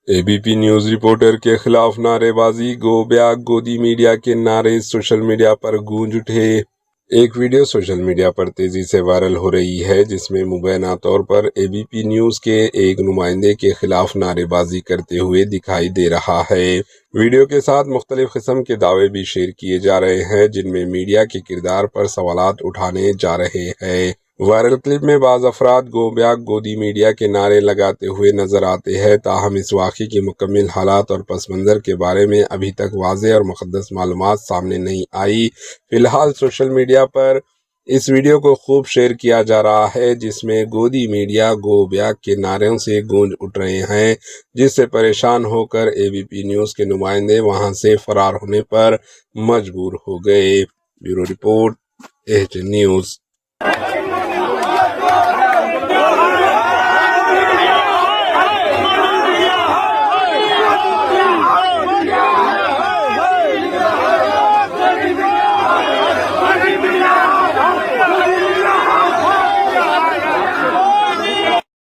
ABP news reporter کے خلاف نعرے بازی، گو بیک گودی میڈیا کے نعرے سوشل میڈیا پر گونج اٹھے۔ ایک ویڈیو سوشل میڈیا پر تیزی سے وائرل ہو رہی ہے جس میں مبینہ طور پر ABP نیوز کے ایک نمائندے کے خلاف نعرے بازی کرتے ہوئے دکھائی دے رہا ہے۔ ویڈیو کے ساتھ مختلف قسم کے دعوے بھی شیئر کیے جا رہے ہیں جن میں میڈیا کے کردار پر سوالات اٹھانے جا رہے ہیں۔ وائرل کلپ میں بعض افراد گو بیک گودی میڈیا کے نعرے لگاتے ہوئے نظر آتے ہیں، تاہم اس واقعے کی مکمل حالات اور پس منظر کے بارے میں ابھی تک واضح اور مقدس معلومات سامنے نہیں آئی۔ فی الحال سوشل میڈیا پر اس ویڈیو کو خوب شیئر کیا جا رہا ہے جس میں گودی میڈیا گو بیک کے نعروں سے گونج اٹھ رہے ہیں، جس سے پریشان ہو کر ABP نیوز کے نمائندے وہاں سے فرار ہونے پر مجبور ہو گئے۔ Bureau report, AHN news.